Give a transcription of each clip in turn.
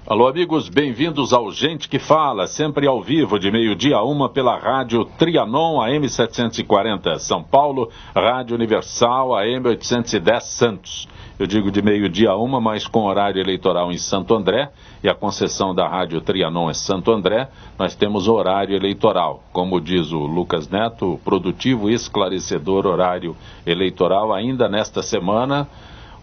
Alô, amigos, bem-vindos ao Gente que Fala, sempre ao vivo, de meio-dia a 1 pela Rádio Trianon, AM 740 São Paulo, Rádio Universal, AM 810 Santos. Eu digo de meio-dia a 1, mas com horário eleitoral em Santo André, e a concessão da Rádio Trianon é Santo André, nós temos horário eleitoral. Como diz o Lucas Neto, produtivo e esclarecedor horário eleitoral ainda nesta semana.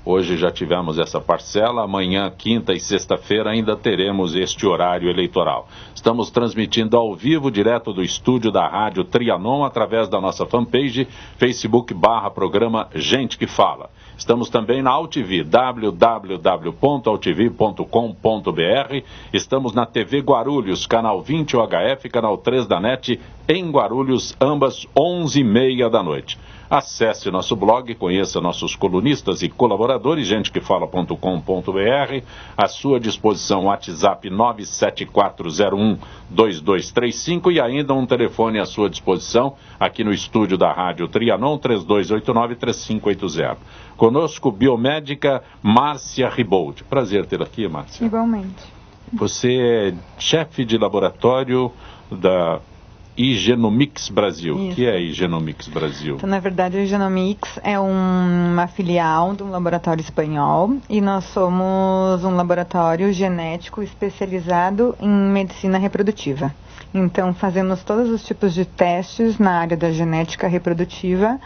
Hoje já tivemos essa parcela, amanhã, quinta e sexta-feira ainda teremos este horário eleitoral. Estamos transmitindo ao vivo, direto do estúdio da Rádio Trianon, através da nossa fanpage, Facebook/programa Gente que Fala. Estamos também na AltV, www.altv.com.br. Estamos na TV Guarulhos, canal 20 UHF, canal 3 da NET, em Guarulhos, ambas 11h30 da noite. Acesse nosso blog, conheça nossos colunistas e colaboradores, gentequefala.com.br, à sua disposição WhatsApp 974012235 e ainda um telefone à sua disposição aqui no estúdio da Rádio Trianon, 3289-3580. Conosco, biomédica Márcia Ribold. Prazer tê-la aqui, Márcia. Igualmente. Você é chefe de laboratório da Igenomix Brasil. O que é Igenomix Brasil? Então, na verdade, a Igenomix é uma filial de um laboratório espanhol e nós somos um laboratório genético especializado em medicina reprodutiva. Então, fazemos todos os tipos de testes na área da genética reprodutiva,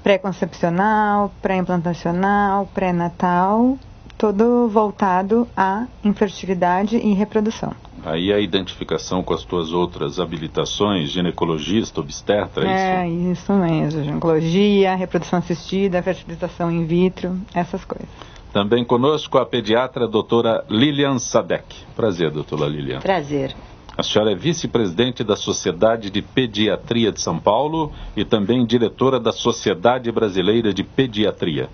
pré-concepcional, pré-implantacional, pré-natal, todo voltado à infertilidade e reprodução. Aí a identificação com as tuas outras habilitações, ginecologista, obstetra, é isso? É, isso mesmo, ginecologia, reprodução assistida, fertilização in vitro, essas coisas. Também conosco a pediatra doutora Lilian Sadek. Prazer, doutora Lilian. Prazer. A senhora é vice-presidente da Sociedade de Pediatria de São Paulo e também diretora da Sociedade Brasileira de Pediatria.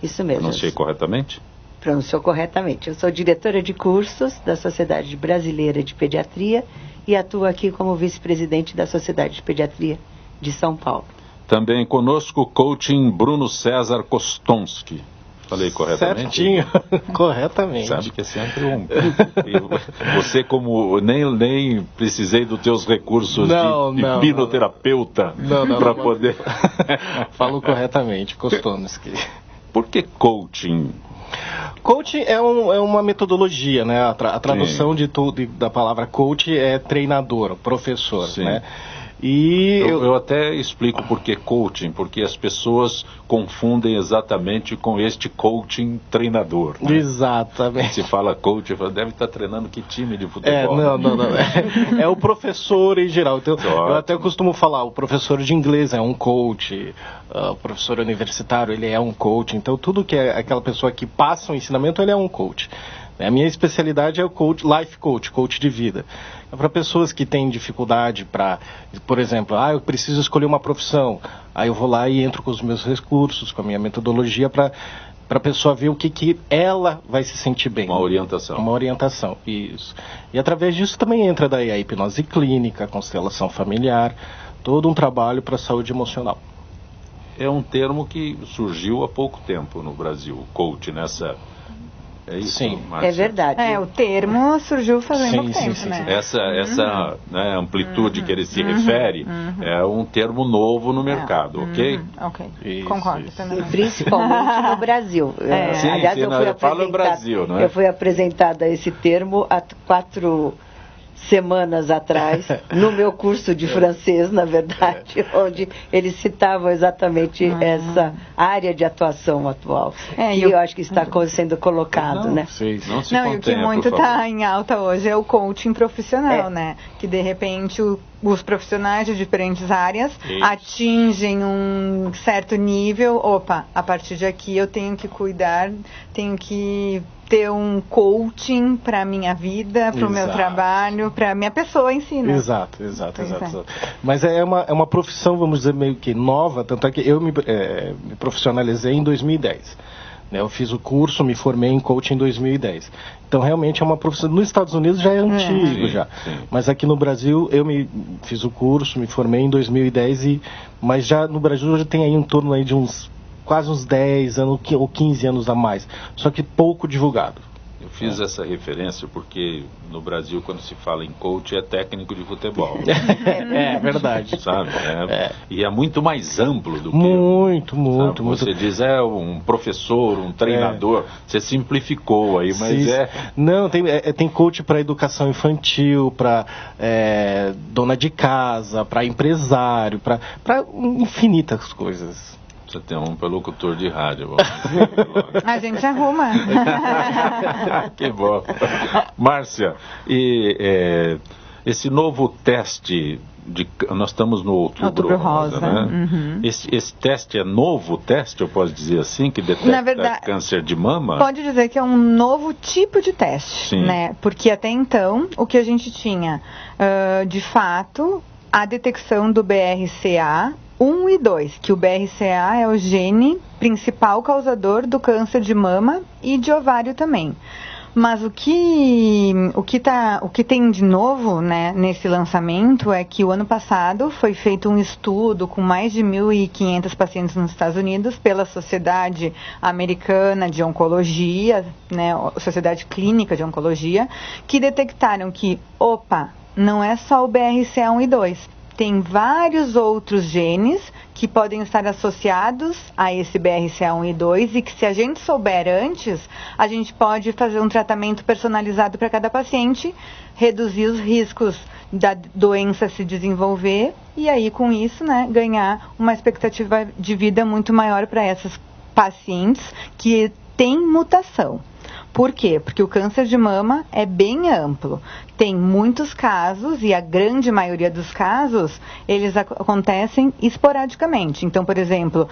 Isso mesmo. Pronunciei corretamente? Pronunciou corretamente. Eu sou diretora de cursos da Sociedade Brasileira de Pediatria e atuo aqui como vice-presidente da Sociedade de Pediatria de São Paulo. Também conosco o coaching Bruno César Kostonski. Falei corretamente? Certinho, corretamente. Sabe que é sempre você, como nem precisei dos teus recursos de hipnoterapeuta para poder... Falou corretamente, Kostonski. Por que coaching? Coaching é uma metodologia, né? A tradução da palavra coach é treinador, professor, Sim. né? E eu até explico por que coaching, porque as pessoas confundem exatamente com este coaching treinador, né? Exatamente. Se fala coach, deve estar treinando que time de futebol? Não. É o professor em geral. Então, eu até costumo falar, o professor de inglês é um coach, o professor universitário, ele é um coach. Então, tudo que é aquela pessoa que passa o ensinamento, ele é um coach. A minha especialidade é o life coach, coach de vida. É para pessoas que têm dificuldade para, por exemplo, eu preciso escolher uma profissão. Aí eu vou lá e entro com os meus recursos, com a minha metodologia para a pessoa ver o que ela vai se sentir bem. Uma orientação. Uma orientação, isso. E através disso também entra daí a hipnose clínica, a constelação familiar, todo um trabalho para a saúde emocional. É um termo que surgiu há pouco tempo no Brasil, coach, nessa... É isso, sim, Márcia? É verdade. O termo surgiu fazendo pouco tempo, sim. né? Essa amplitude que ele se refere é um termo novo no mercado, ok? Ok, Isso, concordo. isso. Também. E principalmente no Brasil. Sim, Aliás, eu falo no Brasil, não é? Eu fui apresentada a esse termo há 4 semanas atrás, no meu curso de francês, na verdade, onde eles citavam exatamente essa área de atuação atual. E eu acho que está sendo colocado, né? Não, e o que muito está em alta hoje é o coaching profissional, né? Que de repente os profissionais de diferentes áreas atingem um certo nível. A partir de aqui eu tenho que cuidar, tenho que ter um coaching para a minha vida, para o meu trabalho, para a minha pessoa em si, né? Exato. Mas é uma profissão, vamos dizer, meio que nova, tanto é que eu me profissionalizei em 2010. Eu fiz o curso, me formei em coaching em 2010. Então, realmente é uma profissão... Nos Estados Unidos já é antigo, Sim. Mas aqui no Brasil, eu fiz o curso, me formei em 2010, mas já no Brasil já tem aí em torno aí de quase uns 10 anos ou 15 anos a mais. Só que pouco divulgado. Eu fiz essa referência porque no Brasil, quando se fala em coach, é técnico de futebol. É verdade. Sabe? E é muito mais amplo do que... Muito. Você diz, um professor, um treinador. Você simplificou aí, mas Sim. Não, tem coach para educação infantil, para dona de casa, para empresário, para infinitas coisas. Você tem um para locutor de rádio. A gente arruma. Que bom. Márcia, e esse novo teste, nós estamos no Outubro Rosa, né? Uhum. Esse teste é novo teste, eu posso dizer assim, que detecta câncer de mama? Pode dizer que é um novo tipo de teste, Sim. né? Porque até então, o que a gente tinha, de fato, a detecção do BRCA 1 e 2, que o BRCA é o gene principal causador do câncer de mama e de ovário também. Mas o que tem de novo, né, nesse lançamento é que o ano passado foi feito um estudo com mais de 1.500 pacientes nos Estados Unidos pela Sociedade Americana de Oncologia, né, Sociedade Clínica de Oncologia, que detectaram que, não é só o BRCA1 e 2. Tem vários outros genes que podem estar associados a esse BRCA1 e 2 e que, se a gente souber antes, a gente pode fazer um tratamento personalizado para cada paciente, reduzir os riscos da doença se desenvolver e aí, com isso, né, ganhar uma expectativa de vida muito maior para essas pacientes que têm mutação. Por quê? Porque o câncer de mama é bem amplo. Tem muitos casos e a grande maioria dos casos, eles acontecem esporadicamente. Então, por exemplo,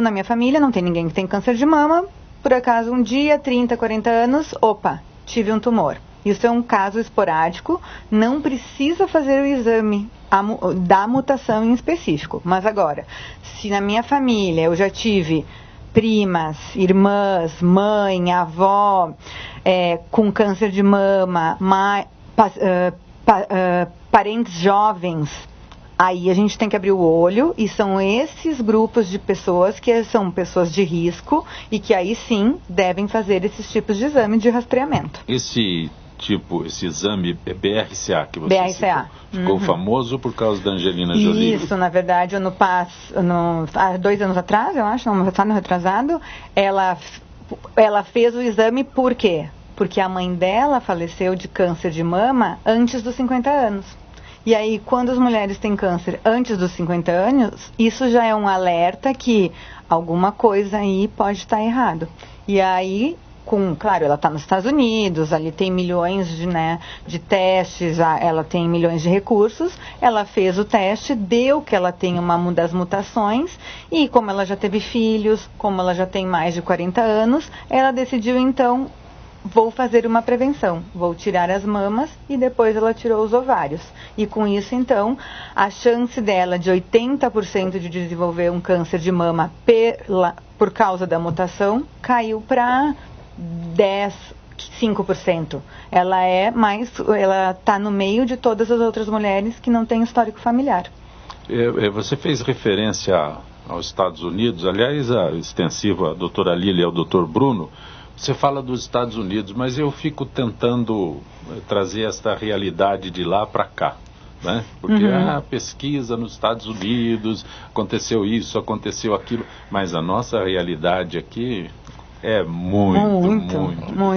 na minha família, não tem ninguém que tem câncer de mama. Por acaso, um dia, 30, 40 anos, tive um tumor. Isso é um caso esporádico, não precisa fazer o exame da mutação em específico. Mas agora, se na minha família eu já tive primas, irmãs, mãe, avó, com câncer de mama, parentes jovens, aí a gente tem que abrir o olho e são esses grupos de pessoas que são pessoas de risco e que aí sim devem fazer esses tipos de exame de rastreamento. Esse exame é BRCA que você citou. Ficou famoso por causa da Angelina Jolie. Isso, na verdade, há 2 anos atrás, eu acho, no ano retrasado, ela fez o exame por quê? Porque a mãe dela faleceu de câncer de mama antes dos 50 anos. E aí, quando as mulheres têm câncer antes dos 50 anos, isso já é um alerta que alguma coisa aí pode estar errado. E aí, claro, ela está nos Estados Unidos, ali tem milhões de testes, ela tem milhões de recursos, ela fez o teste, deu que ela tem uma das mutações, e como ela já teve filhos, como ela já tem mais de 40 anos, ela decidiu então, vou fazer uma prevenção, vou tirar as mamas, e depois ela tirou os ovários. E com isso então, a chance dela de 80% de desenvolver um câncer de mama por causa da mutação, caiu para 5%. Ela está no meio de todas as outras mulheres que não têm histórico familiar. Você fez referência aos Estados Unidos, aliás, a extensiva, a doutora Lília e o doutor Bruno. Você fala dos Estados Unidos, mas eu fico tentando trazer esta realidade de lá para cá, né? Porque pesquisa nos Estados Unidos, aconteceu isso, aconteceu aquilo, mas a nossa realidade aqui é muito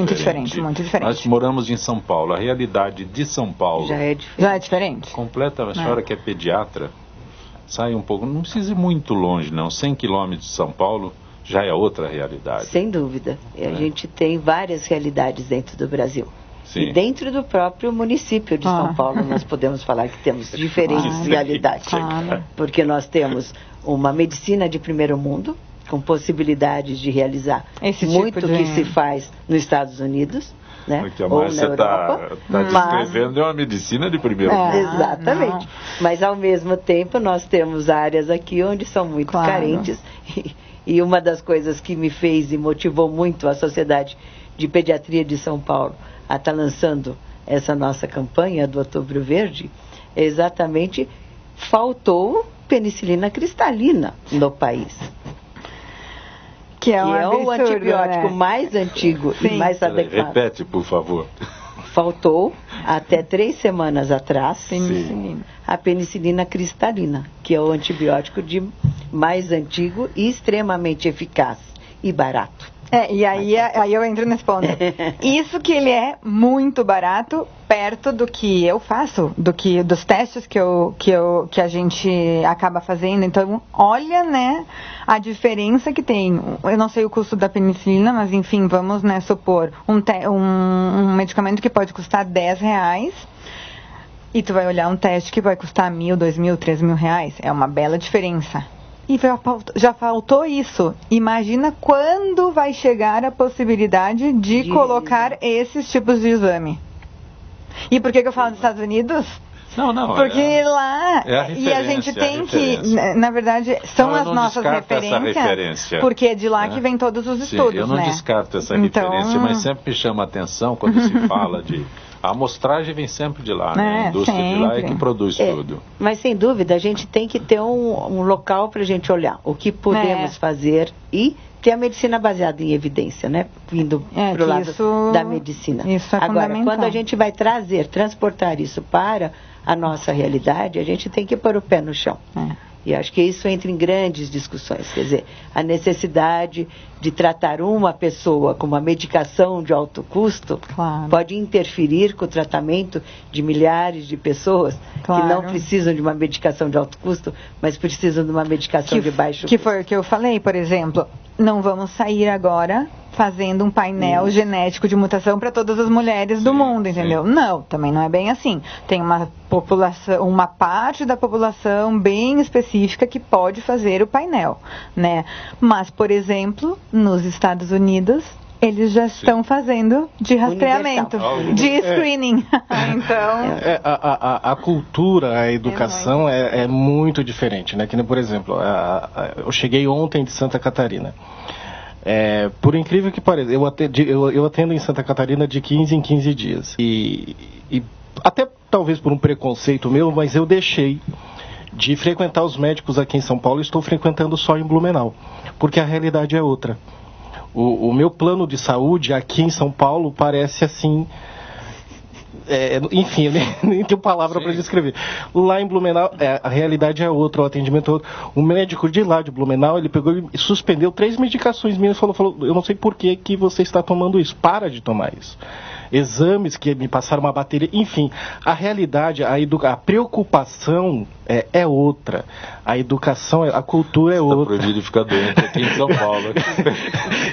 diferente. Muito diferente. Nós moramos em São Paulo. A realidade de São Paulo já é diferente. Completamente. A senhora que é pediatra, sai um pouco, não precisa ir muito longe, não. 100 quilômetros de São Paulo já é outra realidade. Sem dúvida. A gente tem várias realidades dentro do Brasil. Sim. E dentro do próprio município de São Paulo, nós podemos falar que temos diferentes realidades. Porque nós temos uma medicina de primeiro mundo, com possibilidades de realizar muito que se faz nos Estados Unidos, né? Porque a Márcia está descrevendo uma medicina de primeiro mundo. Exatamente. Mas, ao mesmo tempo, nós temos áreas aqui onde são muito carentes. E uma das coisas que me fez e motivou muito a Sociedade de Pediatria de São Paulo a estar lançando essa nossa campanha do Outubro Verde, é exatamente faltou penicilina cristalina no país. Que é o antibiótico mais antigo e mais adequado. Repete, por favor. Faltou, até 3 semanas atrás, Penicilina. a penicilina cristalina, que é o antibiótico mais antigo e extremamente eficaz e barato. E aí eu entro nesse ponto. Isso que ele é muito barato, perto do que eu faço, dos testes que a gente acaba fazendo. Então, olha, né, a diferença que tem. Eu não sei o custo da penicilina, mas enfim, vamos, né, supor um medicamento que pode custar R$10. E tu vai olhar um teste que vai custar R$1.000, R$2.000, R$3.000. É uma bela diferença. E já faltou isso. Imagina quando vai chegar a possibilidade de colocar esses tipos de exame. E por que eu falo dos Estados Unidos? Não. Porque lá, e a gente tem que, na verdade, são as nossas referências, porque é de lá que vem todos os estudos, eu não descarto essa referência, mas sempre me chama a atenção quando se fala de... A amostragem vem sempre de lá, né? A indústria de lá é que produz tudo. Mas, sem dúvida, a gente tem que ter um local para a gente olhar o que podemos fazer e ter a medicina baseada em evidência, né? Vindo para o lado da medicina. Isso é agora, fundamental. quando a gente vai transportar isso para a nossa realidade, a gente tem que pôr o pé no chão. E acho que isso entra em grandes discussões. Quer dizer, a necessidade de tratar uma pessoa com uma medicação de alto custo pode interferir com o tratamento de milhares de pessoas que não precisam de uma medicação de alto custo, mas precisam de uma medicação de baixo custo. Que foi o que eu falei, por exemplo. Não vamos sair agora fazendo um painel genético de mutação para todas as mulheres do mundo, entendeu? Não, também não é bem assim. Tem uma população, uma parte da população bem específica que pode fazer o painel, né? Mas, por exemplo, nos Estados Unidos, eles já estão fazendo de rastreamento, de screening. Então, a cultura, a educação é muito diferente, né? Que, por exemplo, eu cheguei ontem de Santa Catarina. Por incrível que pareça, eu atendo em Santa Catarina de 15 em 15 dias. E até talvez por um preconceito meu, mas eu deixei de frequentar os médicos aqui em São Paulo e estou frequentando só em Blumenau, porque a realidade é outra. O meu plano de saúde aqui em São Paulo parece assim... enfim, eu nem tenho palavra para descrever. Lá em Blumenau, a realidade é outra, o atendimento é outro. O médico de lá de Blumenau, ele pegou e suspendeu 3 medicações minhas e falou, eu não sei por que você está tomando isso, para de tomar isso. Exames que me passaram uma bateria, enfim, a realidade, a preocupação é outra, a educação, a cultura é outra. Está proibido de ficar doente aqui em São Paulo.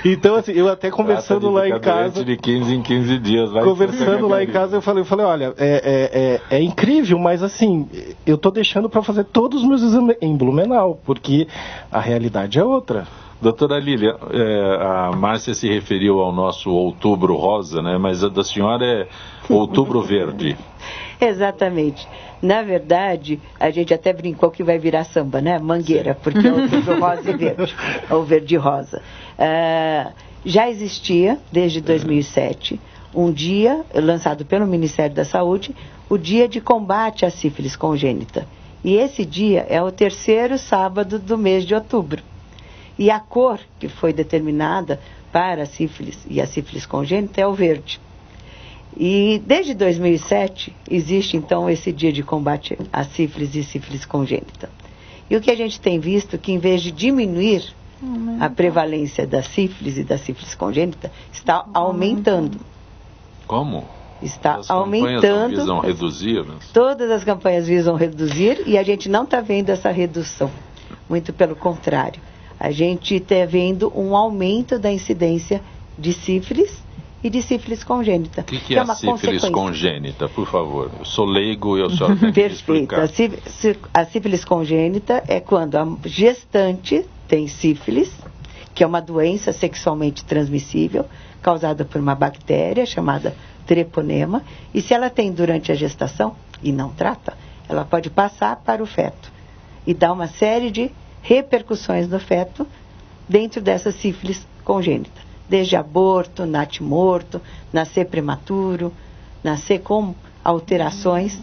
Então, assim, eu até conversando lá em casa, de 15 em 15 dias, conversando lá em casa, eu falei, olha, é incrível, mas assim, eu estou deixando para fazer todos os meus exames em Blumenau, porque a realidade é outra. Doutora Lília, a Márcia se referiu ao nosso Outubro Rosa, né? Mas a da senhora é Outubro Verde. Exatamente. Na verdade, a gente até brincou que vai virar samba, né? Mangueira, porque é Outubro Rosa e Verde, ou Verde Rosa. Já existia, desde 2007, um dia lançado pelo Ministério da Saúde, o Dia de Combate à Sífilis Congênita. E esse dia é o 3º sábado do mês de outubro. E a cor que foi determinada para a sífilis e a sífilis congênita é o verde. E desde 2007 existe então esse dia de combate à sífilis e sífilis congênita. E o que a gente tem visto que em vez de diminuir a prevalência da sífilis e da sífilis congênita, está aumentando. Como? Está aumentando. As campanhas visam reduzir? Né? Todas as campanhas visam reduzir e a gente não está vendo essa redução. Muito pelo contrário. A gente está vendo um aumento da incidência de sífilis e de sífilis congênita. O que é a sífilis congênita, por favor? Eu sou leigo e eu só tenho que explicar. Perfeito. A sífilis congênita é quando a gestante tem sífilis, que é uma doença sexualmente transmissível, causada por uma bactéria chamada treponema, e se ela tem durante a gestação e não trata, ela pode passar para o feto e dar uma série de repercussões no feto dentro dessa sífilis congênita. Desde aborto, natimorto, nascer prematuro, nascer com alterações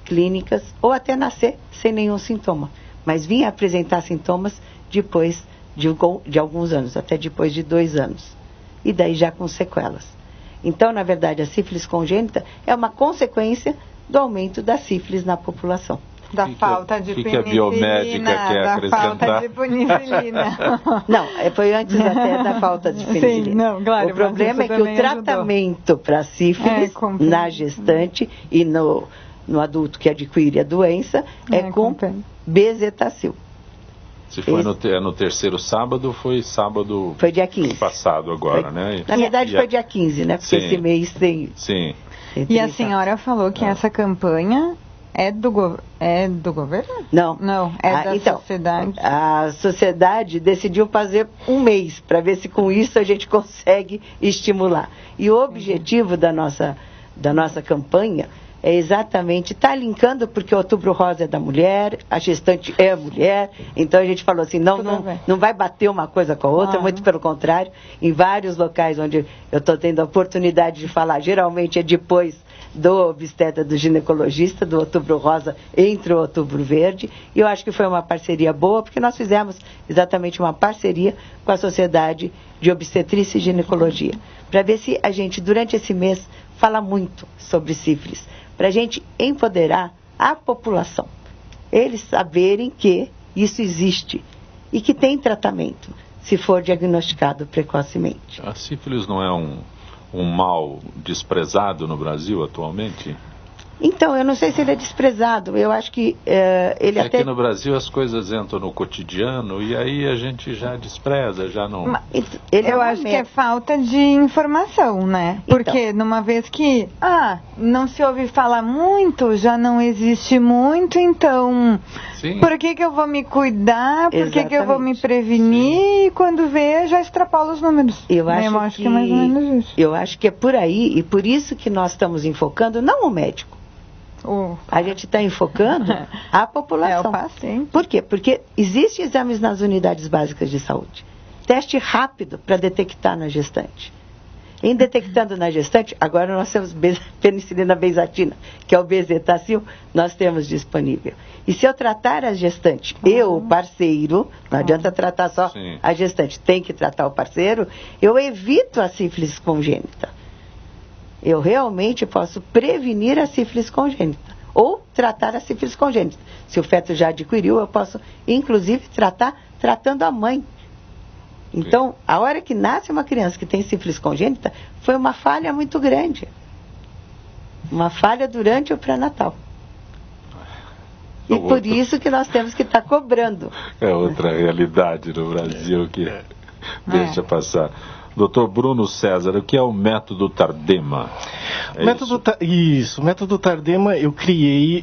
clínicas ou até nascer sem nenhum sintoma. Mas vir apresentar sintomas depois de alguns anos, até depois de 2 anos. E daí já com sequelas. Então, na verdade, a sífilis congênita é uma consequência do aumento da sífilis na população. Da falta de penicilina. Que a biomédica quer acrescentar? Da falta de penicilina. Não, foi antes até da falta de penicilina. Sim, não, claro, o problema é que o tratamento para sífilis na gestante e no adulto que adquire a doença é com bezetacil. Se foi no 3º sábado, foi sábado... Foi dia 15. Passado agora, né? Na verdade foi dia 15, né? Porque esse mês tem... Sim. E a senhora falou que essa campanha é do governo? Não. Não, da sociedade. A sociedade decidiu fazer um mês, para ver se com isso a gente consegue estimular. E o objetivo da nossa campanha é exatamente, está linkando, porque o Outubro Rosa é da mulher, a gestante é a mulher, então a gente falou assim, não vai bater uma coisa com a outra, muito pelo contrário, em vários locais onde eu estou tendo a oportunidade de falar, geralmente é depois do obstetra, do ginecologista, do Outubro Rosa, entre o Outubro Verde, e eu acho que foi uma parceria boa, porque nós fizemos exatamente uma parceria com a Sociedade de Obstetrícia e Ginecologia, para ver se a gente, durante esse mês, fala muito sobre sífilis, para a gente empoderar a população, eles saberem que isso existe e que tem tratamento, se for diagnosticado precocemente. A sífilis não é um mal desprezado no Brasil atualmente? Então, eu não sei se ele é desprezado, eu acho que ele até... É que no Brasil as coisas entram no cotidiano e aí a gente já despreza, já não... Eu acho que é falta de informação, né? Porque numa vez que, não se ouve falar muito, já não existe muito, então... Sim. Por que eu vou me cuidar? Por que eu vou me prevenir? Sim. E quando vê, já extrapola os números. Eu acho que é mais ou menos isso. Eu acho que é por aí, e por isso que nós estamos enfocando, não o médico. A gente está enfocando a população. É o paciente. Por quê? Porque existem exames nas unidades básicas de saúde. Teste rápido para detectar na gestante. Em detectando na gestante, agora nós temos penicilina benzatina, que é o bezetacil, nós temos disponível. E se eu tratar a gestante e o parceiro, não adianta tratar só a gestante, tem que tratar o parceiro, eu evito a sífilis congênita. Eu realmente posso prevenir a sífilis congênita ou tratar a sífilis congênita. Se o feto já adquiriu, eu posso, inclusive, tratando a mãe. Então, a hora que nasce uma criança que tem sífilis congênita, foi uma falha muito grande. Uma falha durante o pré-natal. E por isso que nós temos que estar cobrando. É outra realidade no Brasil que deixa passar. Dr. Bruno César, o que é o método Tardema? O método Tardema eu criei,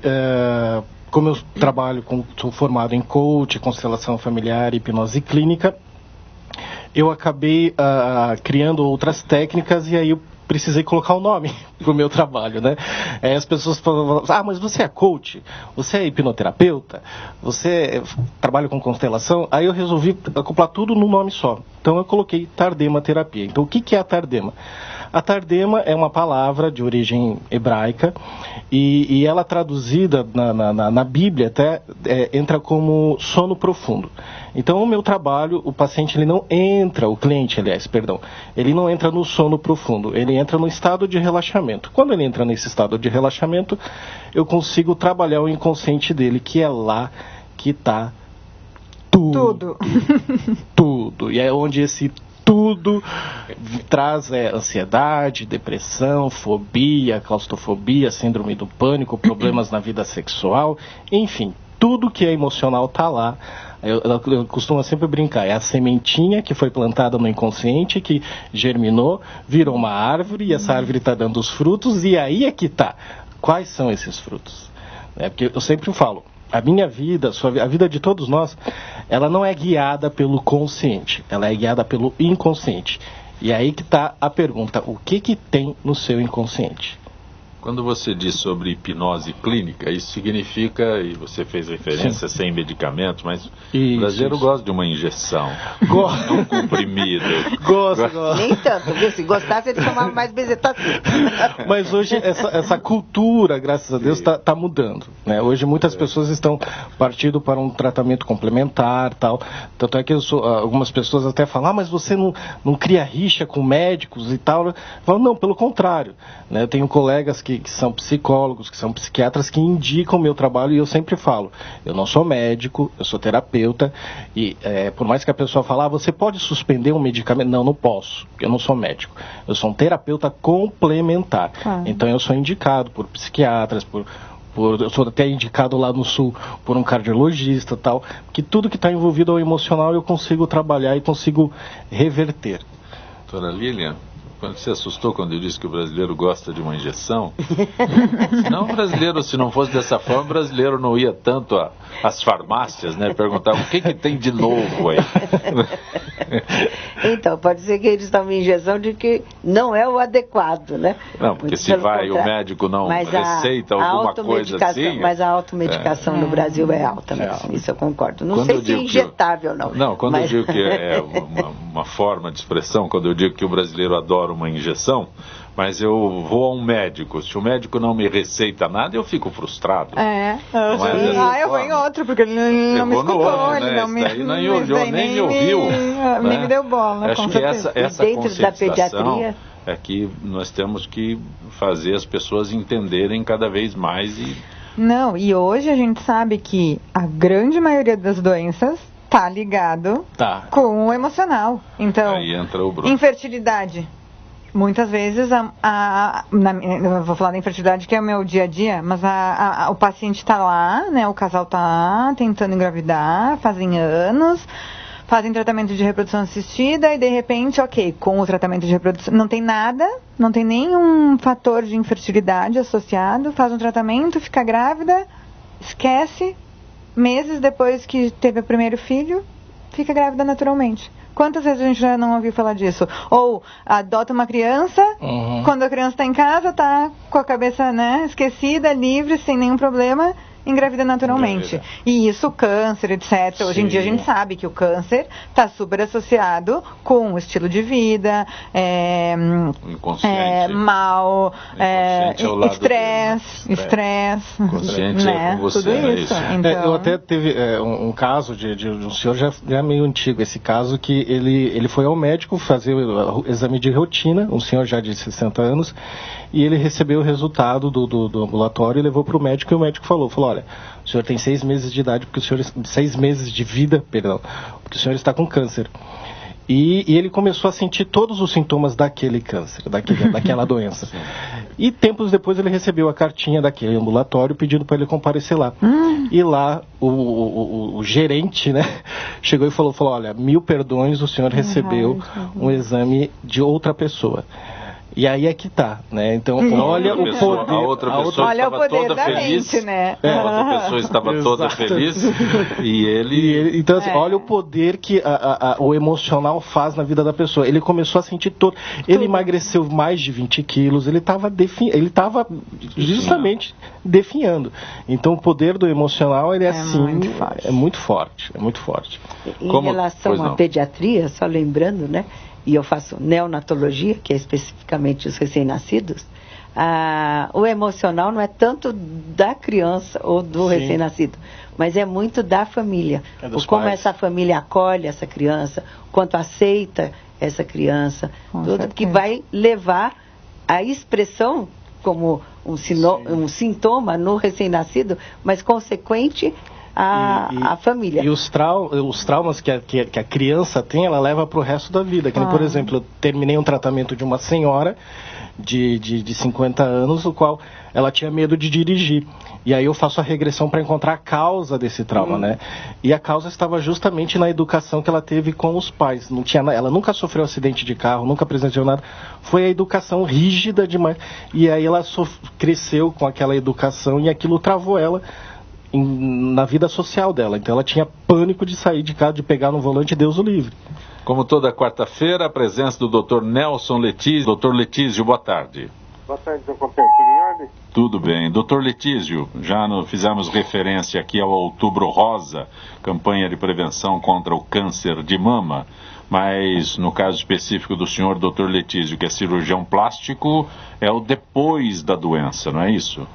como eu trabalho, sou formado em coach, constelação familiar e hipnose clínica, eu acabei criando outras técnicas e aí eu precisei colocar o nome pro meu trabalho, né? As pessoas falam, mas você é coach? Você é hipnoterapeuta? Você trabalha com constelação? Aí eu resolvi acoplar tudo num nome só. Então eu coloquei Tardema Terapia. Então o que é a Tardema? A Tardema é uma palavra de origem hebraica e ela traduzida na Bíblia até entra como sono profundo. Então o meu trabalho, o paciente ele não entra, o cliente aliás, perdão, ele não entra no sono profundo, ele entra no estado de relaxamento. Quando ele entra nesse estado de relaxamento, eu consigo trabalhar o inconsciente dele, que é lá que está tudo. Tudo. E é onde esse tudo traz ansiedade, depressão, fobia, claustrofobia, síndrome do pânico, problemas na vida sexual, enfim, tudo que é emocional está lá. Eu costumo sempre brincar, é a sementinha que foi plantada no inconsciente, que germinou, virou uma árvore, e essa árvore está dando os frutos, e aí é que está. Quais são esses frutos? Porque eu sempre falo, a minha vida, a vida de todos nós, ela não é guiada pelo consciente, ela é guiada pelo inconsciente. E aí que está a pergunta, o que tem no seu inconsciente? Quando você diz sobre hipnose clínica, isso significa, e você fez referência, sem medicamentos, mas o brasileiro gosta de uma injeção, um comprimido. Gosta. Nem tanto, viu? Se gostasse, ele tomava mais bezetacil. Mas hoje essa cultura, graças a Deus, está mudando, né? Hoje muitas pessoas estão partindo para um tratamento complementar, tal. Tanto é que algumas pessoas até falam, mas você não cria rixa com médicos e tal. Eu falo, não, pelo contrário, né? Eu tenho colegas que são psicólogos, que são psiquiatras, que indicam o meu trabalho, e eu sempre falo, eu não sou médico, eu sou terapeuta, e por mais que a pessoa fale, você pode suspender um medicamento? Não posso, porque eu não sou médico. Eu sou um terapeuta complementar. Então eu sou indicado por psiquiatras, eu sou até indicado lá no Sul por um cardiologista, tal, que tudo que está envolvido ao emocional eu consigo trabalhar e consigo reverter. Doutora Lilian, você assustou quando eu disse que o brasileiro gosta de uma injeção? Não, o brasileiro, se não fosse dessa forma, o brasileiro não ia tanto às farmácias, né? Perguntava o que tem de novo aí. Então, pode ser que eles tomem injeção de que não é o adequado, né? Não, porque se vai o médico não receita alguma coisa assim... Mas a automedicação no Brasil é alta mesmo, isso eu concordo. Não sei se é injetável, não. Não, quando eu digo que é uma forma de expressão, quando eu digo que o brasileiro adora uma injeção, mas eu vou a um médico, se o médico não me receita nada, eu fico frustrado. Eu vou em outro, porque ele não me escutou, ele não me olhou, nem me ouviu. Nem me deu bola, acho com que certeza. essa dentro da pediatria é que nós temos que fazer as pessoas entenderem cada vez mais. Não, e hoje a gente sabe que a grande maioria das doenças está ligado com o emocional. Então, aí entra o Bruno. Infertilidade. Muitas vezes, eu vou falar da infertilidade, que é o meu dia a dia, mas o paciente está lá, né, o casal está tentando engravidar, fazem anos, fazem tratamento de reprodução assistida e de repente, com o tratamento de reprodução, não tem nada, não tem nenhum fator de infertilidade associado, faz um tratamento, fica grávida, esquece, meses depois que teve o primeiro filho, fica grávida naturalmente. Quantas vezes a gente já não ouviu falar disso? Ou adota uma criança, quando a criança está em casa, está com a cabeça, né, esquecida, livre, sem nenhum problema, engravida naturalmente. E isso, câncer, etc. Hoje em dia a gente sabe que o câncer está super associado com o estilo de vida, mal, estresse, né? Tudo isso. Então... eu até teve um caso de um senhor já meio antigo, esse caso que ele foi ao médico fazer o exame de rotina, um senhor já de 60 anos, e ele recebeu o resultado do ambulatório e levou para o médico, e o médico falou, olha, o senhor tem 6 meses de idade, 6 meses de vida, porque o senhor está com câncer. E ele começou a sentir todos os sintomas daquele câncer, daquela doença. E tempos depois ele recebeu a cartinha daquele ambulatório pedindo para ele comparecer lá. E lá o gerente, né, chegou e falou, olha, 1000 perdões, o senhor recebeu um exame de outra pessoa. E aí é que tá, né? Então, olha o poder. A outra pessoa estava toda feliz, né? A outra pessoa estava toda feliz e ele... Então, assim, olha o poder que o emocional faz na vida da pessoa. Ele começou a sentir todo... Ele emagreceu mais de 20 quilos, ele estava justamente definhando. Então, o poder do emocional, ele é muito forte. Em relação à pediatria, só lembrando, né? E eu faço neonatologia, que é especificamente os recém-nascidos, o emocional não é tanto da criança ou do recém-nascido, mas é muito da família. Como essa família acolhe essa criança, quanto aceita essa criança, tudo que vai levar a expressão como um sintoma no recém-nascido, mas consequente a família. E os traumas que a criança tem, ela leva para o resto da vida. Por exemplo, eu terminei um tratamento de uma senhora de 50 anos, o qual ela tinha medo de dirigir. E aí eu faço a regressão para encontrar a causa desse trauma, né? E a causa estava justamente na educação que ela teve com os pais. Ela nunca sofreu acidente de carro, nunca presenciou nada. Foi a educação rígida demais. E aí ela cresceu com aquela educação e aquilo travou ela na vida social dela. Então ela tinha pânico de sair de casa, de pegar no volante, Deus o livre. Como toda quarta-feira, a presença do Dr. Nelson Letísio. Dr. Letísio, boa tarde. Boa tarde, Dr. Tudo em tarde. Tudo bem. Doutor Letísio, já fizemos referência aqui ao Outubro Rosa, campanha de prevenção contra o câncer de mama, mas no caso específico do senhor doutor Letísio, que é cirurgião plástico, é o depois da doença, não é isso?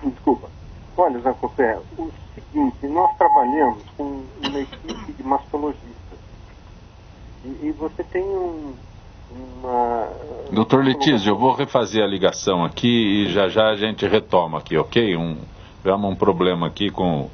Desculpa. Olha, Zé Copé, o seguinte, nós trabalhamos com uma equipe de mastologistas e você tem uma... Doutor Letísio, eu vou refazer a ligação aqui e já a gente retoma aqui, ok? Tivemos um problema aqui com...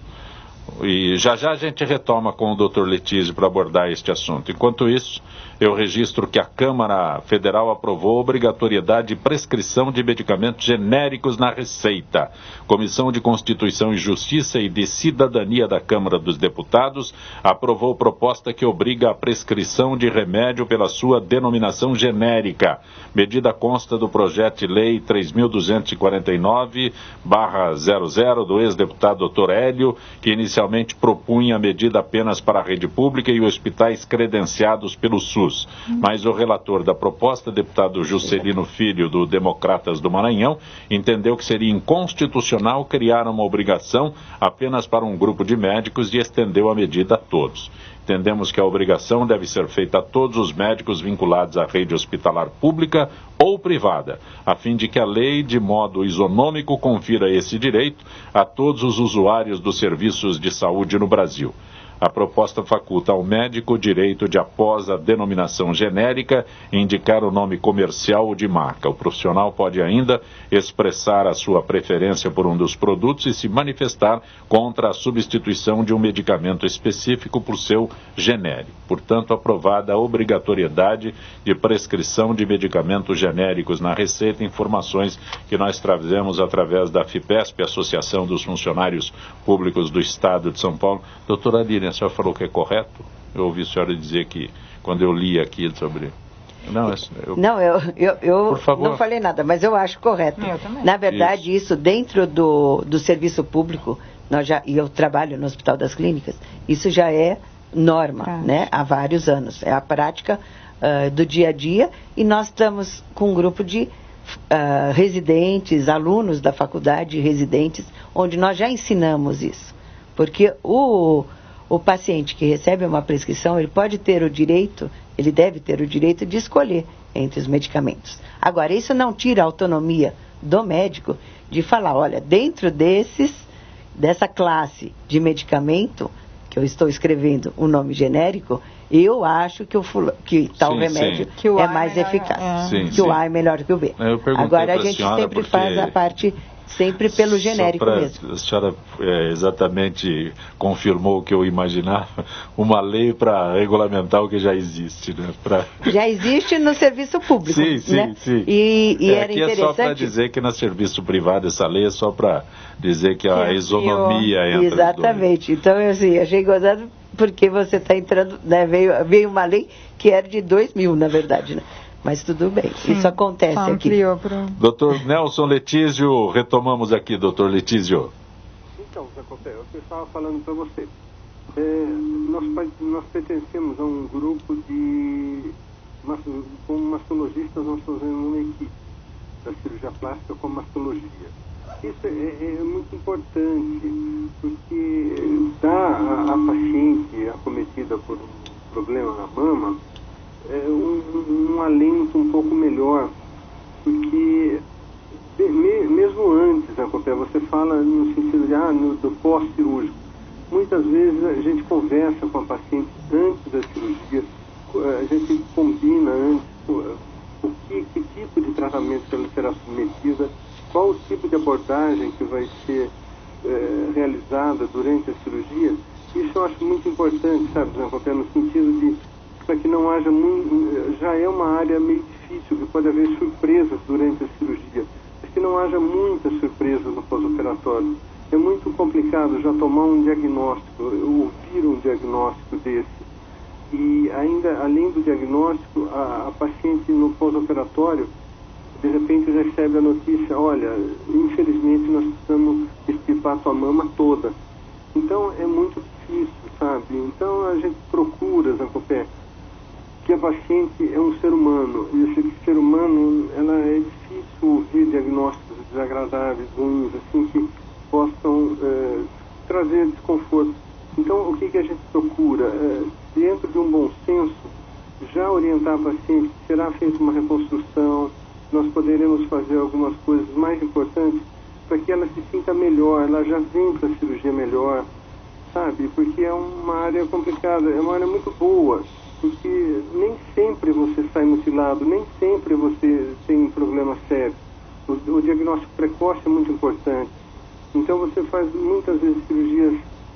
E já a gente retoma com o Dr. Letísio para abordar este assunto. Enquanto isso, eu registro que a Câmara Federal aprovou a obrigatoriedade de prescrição de medicamentos genéricos na Receita. Comissão de Constituição e Justiça e de Cidadania da Câmara dos Deputados aprovou proposta que obriga a prescrição de remédio pela sua denominação genérica. Medida consta do projeto de lei 3.249/00 do ex-deputado Dr. Hélio, que inicialmente propunha a medida apenas para a rede pública e hospitais credenciados pelo SUS. Mas o relator da proposta, deputado Juscelino Filho, do Democratas do Maranhão, entendeu que seria inconstitucional criar uma obrigação apenas para um grupo de médicos e estendeu a medida a todos. Entendemos que a obrigação deve ser feita a todos os médicos vinculados à rede hospitalar pública ou privada, a fim de que a lei, de modo isonômico, confira esse direito a todos os usuários dos serviços de saúde no Brasil. A proposta faculta ao médico o direito de, após a denominação genérica, indicar o nome comercial ou de marca. O profissional pode ainda expressar a sua preferência por um dos produtos e se manifestar contra a substituição de um medicamento específico por seu genérico. Portanto, aprovada a obrigatoriedade de prescrição de medicamentos genéricos na Receita, informações que nós trazemos através da FIPESP, Associação dos Funcionários Públicos do Estado de São Paulo. Doutora Aline, a senhora falou que é correto? Eu ouvi a senhora dizer que, quando eu li aqui sobre... Eu por favor. Não falei nada, mas eu acho correto. Eu também. Na verdade, isso dentro do serviço público, e eu trabalho no Hospital das Clínicas, isso já é norma, né? Há vários anos. É a prática do dia a dia, e nós estamos com um grupo de residentes, alunos da faculdade, residentes, onde nós já ensinamos isso. Porque o paciente que recebe uma prescrição, ele pode ter o direito, ele deve ter o direito de escolher entre os medicamentos. Agora, isso não tira a autonomia do médico de falar, olha, dentro dessa classe de medicamento, que eu estou escrevendo um nome genérico, eu acho que tal remédio é mais eficaz. Que o A é melhor que o B. Agora, a gente sempre faz a parte... Sempre pelo genérico mesmo. A senhora exatamente confirmou o que eu imaginava, uma lei para regulamentar o que já existe, né? Já existe no serviço público, né? Sim. E era aqui interessante... é só para dizer que no serviço privado essa lei é só para dizer que a isonomia entra. Exatamente. Então, assim, achei gozado porque você está entrando, né? Veio uma lei que era de 2000, na verdade, né? Mas tudo bem, isso acontece aqui. Doutor Nelson Letísio, retomamos aqui, doutor Letísio. Então, Zé Copé, eu estava falando para você. Nós pertencemos a um grupo como mastologistas, nós fazemos uma equipe da cirurgia plástica com mastologia. Isso é muito importante, porque dá a paciente acometida por um problema na mama um alento um pouco melhor, porque mesmo antes, você fala no sentido do pós-cirúrgico, muitas vezes a gente conversa com a paciente antes da cirurgia, a gente combina antes que tipo de tratamento que ela será submetida, qual o tipo de abordagem que vai ser realizada durante a cirurgia. Isso eu acho muito importante, sabe, no sentido de para que não haja já é uma área meio difícil, que pode haver surpresas durante a cirurgia, mas que não haja muitas surpresas no pós-operatório. É muito complicado já tomar um diagnóstico, ouvir um diagnóstico desse. E ainda, além do diagnóstico, a paciente no pós-operatório, de repente recebe a notícia, olha, infelizmente nós precisamos extirpar a tua mama toda. Então é muito difícil, sabe? Então a gente procura, Zé Copé, que a paciente é um ser humano, e esse ser humano, ela é difícil ouvir diagnósticos desagradáveis, ruins, assim, que possam trazer desconforto. Então, o que a gente procura? Dentro de um bom senso, já orientar a paciente que será feita uma reconstrução, nós poderemos fazer algumas coisas mais importantes para que ela se sinta melhor, ela já vem para a cirurgia melhor, sabe? Porque é uma área complicada, é uma área muito boa, porque nem sempre você sai mutilado, nem sempre você tem um problema sério. O diagnóstico precoce é muito importante. Então você faz muitas vezes cirurgias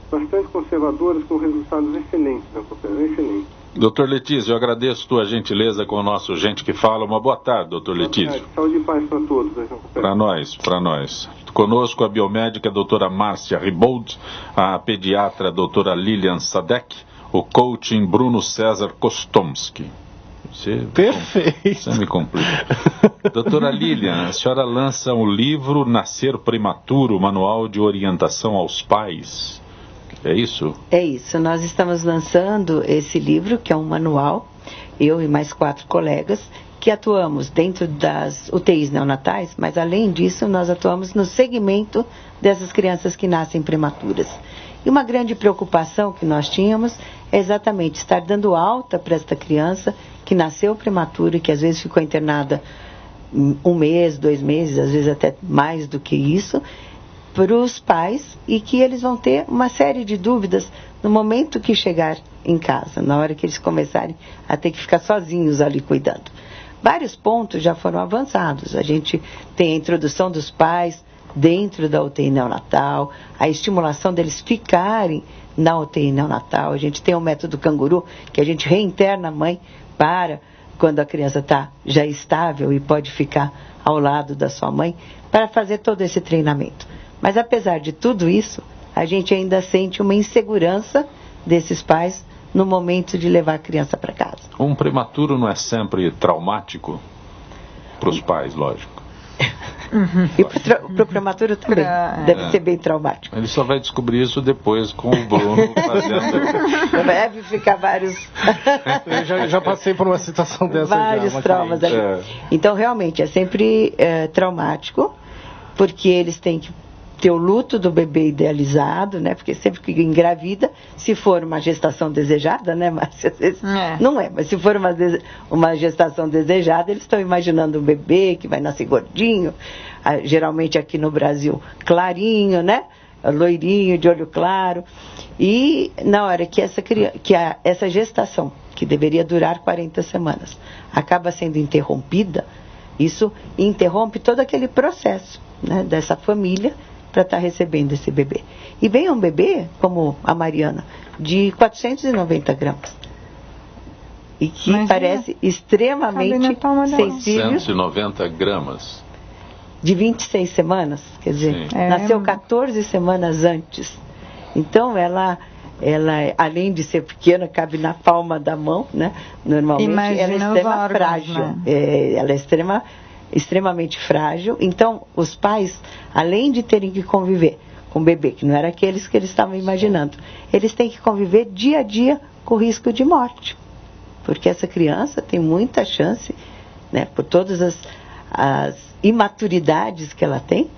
bastante conservadoras com resultados excelentes na recuperação, excelentes. Doutor Letísio, eu agradeço tua gentileza com o nosso Gente que Fala. Uma boa tarde, doutor Letísio. Saúde e paz para todos. Para nós. Conosco a biomédica doutora Márcia Ribold, a pediatra doutora Lilian Sadek, o coaching Bruno César Kostomski. Perfeito. Você me complica. Doutora Lilian, a senhora lança um livro Nascer Prematuro, Manual de Orientação aos Pais. É isso? É isso. Nós estamos lançando esse livro, que é um manual, eu e mais 4 colegas, que atuamos dentro das UTIs neonatais, mas além disso nós atuamos no segmento dessas crianças que nascem prematuras. E uma grande preocupação que nós tínhamos é exatamente estar dando alta para esta criança que nasceu prematura e que às vezes ficou internada 1 mês, 2 meses, às vezes até mais do que isso, para os pais, e que eles vão ter uma série de dúvidas no momento que chegar em casa, na hora que eles começarem a ter que ficar sozinhos ali cuidando. Vários pontos já foram avançados. A gente tem a introdução dos pais dentro da UTI neonatal, a estimulação deles ficarem na UTI neonatal. A gente tem o método canguru, que a gente reinterna a mãe para quando a criança está já estável e pode ficar ao lado da sua mãe, para fazer todo esse treinamento. Mas apesar de tudo isso, a gente ainda sente uma insegurança desses pais no momento de levar a criança para casa. Um prematuro não é sempre traumático? Para os pais, lógico. E para o prematuro também deve ser bem traumático. Ele só vai descobrir isso depois com o Bruno fazendo. Deve ficar vários... Eu já passei por uma situação dessa. Vários traumas ali. Então, realmente, é sempre traumático, porque eles têm que ter o luto do bebê idealizado, né? Porque sempre que engravida, se for uma gestação desejada, né, Márcia? Às vezes não é, mas se for uma gestação desejada, eles estão imaginando um bebê que vai nascer gordinho, geralmente aqui no Brasil, clarinho, né? Loirinho, de olho claro. E na hora que essa gestação, que deveria durar 40 semanas, acaba sendo interrompida, isso interrompe todo aquele processo, né, dessa família para estar recebendo esse bebê. E vem um bebê, como a Mariana, de 490 gramas. E que parece extremamente sensível. 490 gramas. De 26 semanas, quer dizer, nasceu 14 semanas antes. Então, ela, além de ser pequena, cabe na palma da mão, né? Normalmente, ela é extremamente frágil. Né? Ela é extremamente frágil. Então, os pais, além de terem que conviver com o bebê, que não era aqueles que eles estavam imaginando, eles têm que conviver dia a dia com o risco de morte. Porque essa criança tem muita chance, né, por todas as imaturidades que ela tem,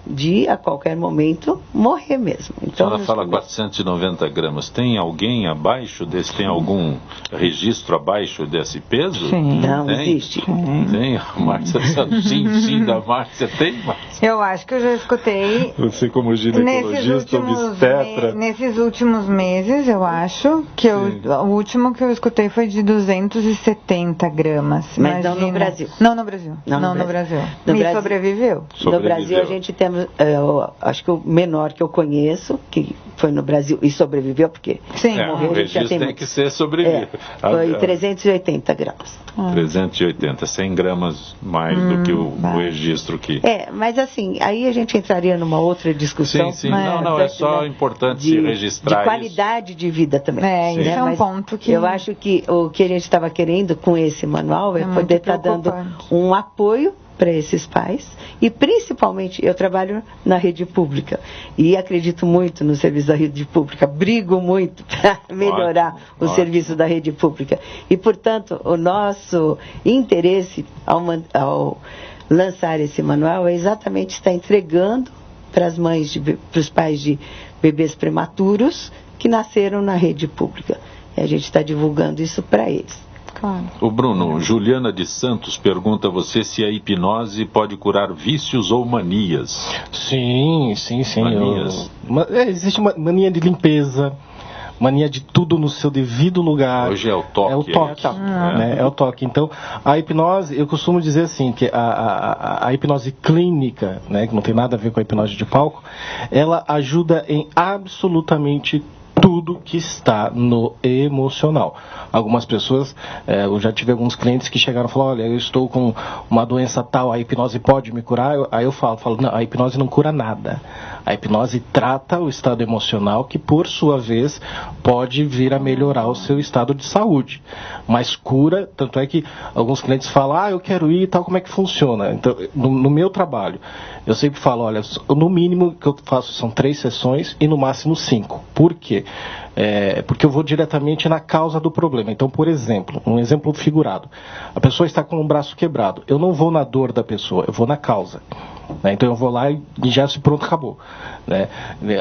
de a qualquer momento morrer mesmo. Então, ela fala 490 gramas. Tem alguém abaixo desse? Tem algum registro abaixo desse peso? Sim. Não existe. Tem, a Márcia, sim, da Márcia tem, Márcia? Eu acho que eu já escutei. Você como ginecologista, obstetra. Nesses últimos meses, eu acho que o último que eu escutei foi de 270 gramas. Mas não no Brasil. Não no Brasil. Não no Brasil. E sobreviveu? No Brasil a gente tem, acho que o menor que eu conheço, que foi no Brasil e sobreviveu, porque morreu, o registro tem que ser sobreviver. Foi 380 gramas. 380, 100 gramas mais do que o registro que... Mas assim, aí a gente entraria numa outra discussão. Sim. Não, é só importante se registrar de qualidade de vida também. Isso é um ponto que... Eu acho que o que a gente estava querendo com esse manual é poder estar dando um apoio para esses pais, e principalmente eu trabalho na rede pública e acredito muito no serviço da rede pública, brigo muito para melhorar o serviço da rede pública. E, portanto, o nosso interesse ao lançar esse manual é exatamente estar entregando para as mães, para os pais de bebês prematuros que nasceram na rede pública. E a gente está divulgando isso para eles. Claro. O Bruno, Juliana de Santos pergunta a você se a hipnose pode curar vícios ou manias. Sim. Manias? Existe uma mania de limpeza, mania de tudo no seu devido lugar. Hoje é o toque. É o toque, né? É o toque. Então, a hipnose, eu costumo dizer assim, que a hipnose clínica, né, que não tem nada a ver com a hipnose de palco, ela ajuda em absolutamente tudo que está no emocional. Algumas pessoas, eu já tive alguns clientes que chegaram e falaram, olha, eu estou com uma doença tal, a hipnose pode me curar? Aí eu falo, não, a hipnose não cura nada. A hipnose trata o estado emocional que, por sua vez, pode vir a melhorar o seu estado de saúde. Mas cura, tanto é que alguns clientes falam, eu quero ir e tal, como é que funciona? Então, no meu trabalho, eu sempre falo, olha, no mínimo que eu faço são 3 sessões e no máximo 5. Por quê? Porque eu vou diretamente na causa do problema. Então, por exemplo, um exemplo figurado. A pessoa está com um braço quebrado. Eu não vou na dor da pessoa, eu vou na causa. Né? Então eu vou lá e já se pronto, acabou. Né?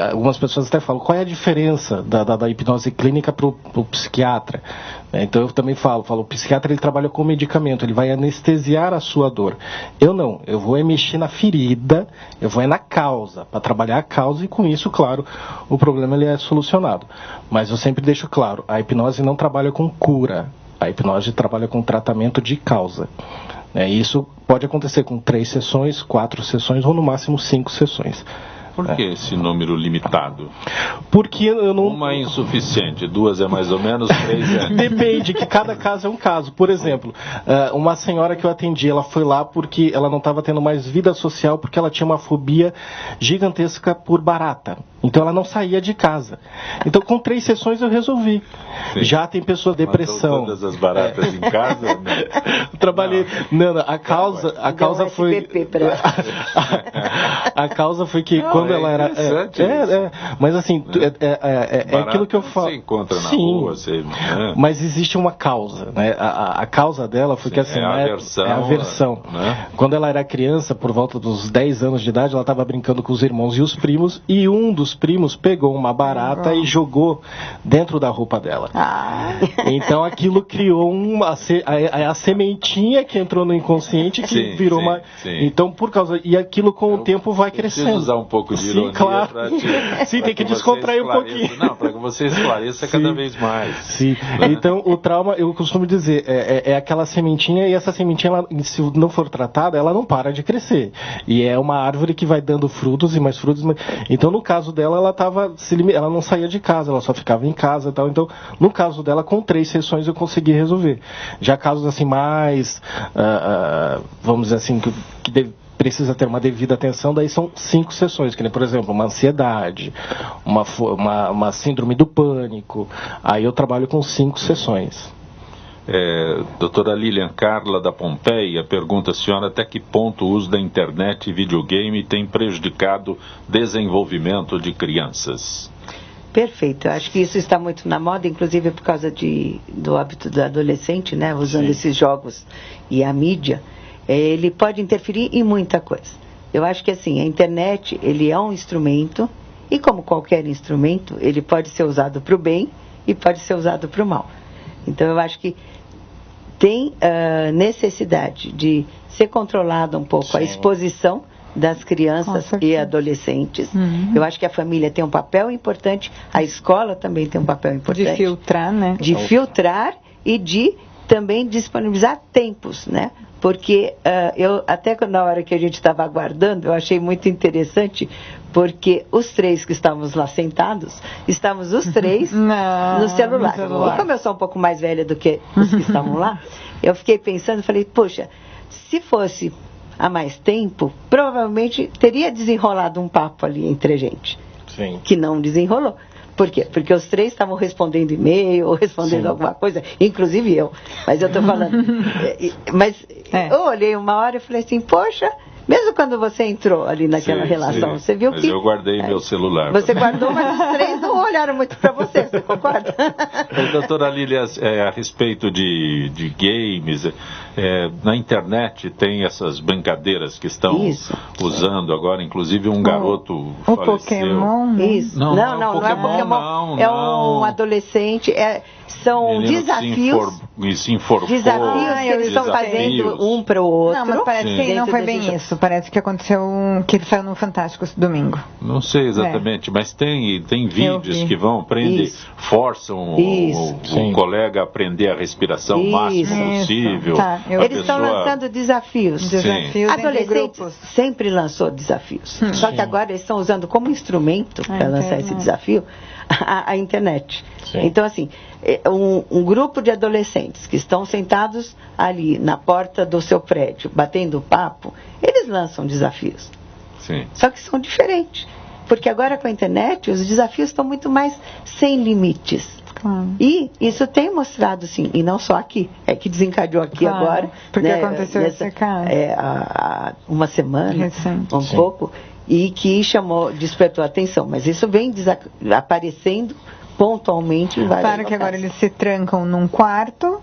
Algumas pessoas até falam, qual é a diferença da hipnose clínica para o psiquiatra? Né? Então eu também falo, o psiquiatra ele trabalha com medicamento, ele vai anestesiar a sua dor. Eu não, eu vou mexer na ferida, eu vou na causa, para trabalhar a causa e com isso, claro, o problema ele é solucionado. Mas eu sempre deixo claro, a hipnose não trabalha com cura, a hipnose trabalha com tratamento de causa. Isso pode acontecer com 3 sessões, 4 sessões ou no máximo 5 sessões. Por que esse número limitado? Porque eu não... Uma é insuficiente, 2 é mais ou menos, 3 é... Depende, que cada caso é um caso. Por exemplo, uma senhora que eu atendi, ela foi lá porque ela não estava tendo mais vida social porque ela tinha uma fobia gigantesca por barata. Então ela não saía de casa. Então com 3 sessões eu resolvi. Sim. Já tem pessoa com depressão. Matou todas as baratas em casa? Né? Trabalhei... Não, a causa foi... A causa foi que quando ela era... Mas assim, é aquilo que eu falo. Você encontra na rua, você... Mas existe uma causa, né? A causa dela foi que assim... É a aversão. Né? Quando ela era criança, por volta dos 10 anos de idade, ela estava brincando com os irmãos e os primos, e um dos primos pegou uma barata e jogou dentro da roupa dela. Então aquilo criou a sementinha que entrou no inconsciente que virou uma... Então por causa... E aquilo com o tempo vai crescendo. Preciso usar um pouco de ironia claro. Sim, tem que descontrair um pouquinho. Não, para que você esclareça cada vez mais. Sim. Então o trauma, eu costumo dizer, é aquela sementinha, e essa sementinha, ela, se não for tratada, ela não para de crescer. E é uma árvore que vai dando frutos e mais frutos. Então no caso dela, ela não saía de casa, ela só ficava em casa e tal. Então no caso dela, com 3 sessões eu consegui resolver. Já casos assim mais, vamos dizer assim, que precisa ter uma devida atenção, daí são 5 sessões, que nem, por exemplo, uma ansiedade, uma síndrome do pânico, aí eu trabalho com 5 sessões. Doutora Lilian Carla da Pompeia pergunta a senhora até que ponto o uso da internet e videogame tem prejudicado o desenvolvimento de crianças. Perfeito, eu acho que isso está muito na moda, inclusive por causa do hábito do adolescente, né, usando esses jogos e a mídia. Ele pode interferir em muita coisa. Eu acho que assim, a internet, ele é um instrumento, e como qualquer instrumento, ele pode ser usado para o bem e pode ser usado para o mal. Então eu acho que tem necessidade de ser controlada um pouco a exposição das crianças e adolescentes. Eu acho que a família tem um papel importante, a escola também tem um papel importante. De filtrar, né? De filtrar e de também disponibilizar tempos, né? Porque eu até na hora que a gente estava aguardando, eu achei muito interessante, porque os 3 que estávamos lá sentados, estávamos os 3 no celular. E como eu sou um pouco mais velha do que os que estavam lá, eu fiquei pensando, falei, poxa, se fosse há mais tempo, provavelmente teria desenrolado um papo ali entre a gente. Sim. Que não desenrolou. Por quê? Porque os 3 estavam respondendo e-mail ou respondendo alguma coisa, inclusive eu. Mas eu estou falando. Eu olhei uma hora e falei assim, poxa, mesmo quando você entrou ali naquela relação, você viu que... Mas eu guardei meu celular. Você guardou, mas os 3 não olharam muito para você concorda? Mas, doutora Lília, a respeito de games, na internet tem essas brincadeiras que estão usando agora, inclusive um garoto faleceu. Pokémon? Isso. Não é Pokémon, é um adolescente, são desafios. Se enforcou. Desafios que eles estão fazendo um para o outro. Não, mas parece que não foi bem isso. Parece que aconteceu que ele saiu no Fantástico esse domingo. Não sei exatamente, mas tem vídeos que vão forçam o colega a aprender a respiração o máximo possível. Eles estão lançando desafios. Adolescentes sempre lançou desafios. Só que agora eles estão usando como instrumento para lançar esse desafio a internet. Então, assim, um grupo de adolescentes que estão sentados ali na porta do seu prédio, batendo papo, eles lançam desafios. Só que são diferentes. Porque agora com a internet, os desafios estão muito mais sem limites. E isso tem mostrado, sim, e não só aqui, é que desencadeou aqui agora. Porque aconteceu esse caso. Há uma semana, pouco, e que despertou a atenção. Mas isso vem aparecendo pontualmente em várias Claro que agora eles se trancam num quarto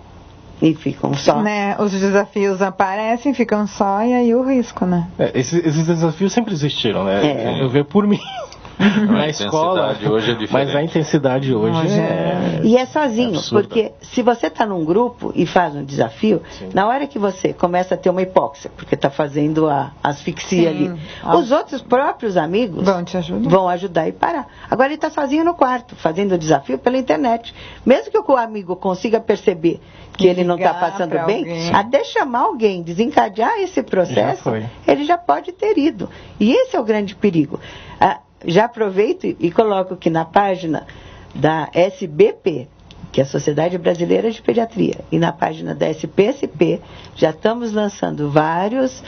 e ficam só. Os desafios aparecem, ficam só, e aí o risco, né? Esses desafios sempre existiram, né? Eu vejo por mim. Na escola, hoje é diferente. Mas a intensidade hoje E é sozinho, porque se você está num grupo e faz um desafio, na hora que você começa a ter uma hipóxia, porque está fazendo a asfixia ali, os outros próprios amigos vão ajudar e parar. Agora ele está sozinho no quarto, fazendo o desafio pela internet. Mesmo que o amigo consiga perceber que ele não está passando bem, até chamar alguém, desencadear esse processo, ele já pode ter ido. E esse é o grande perigo. Já aproveito e coloco que na página da SBP, que é a Sociedade Brasileira de Pediatria, e na página da SPSP, já estamos lançando vários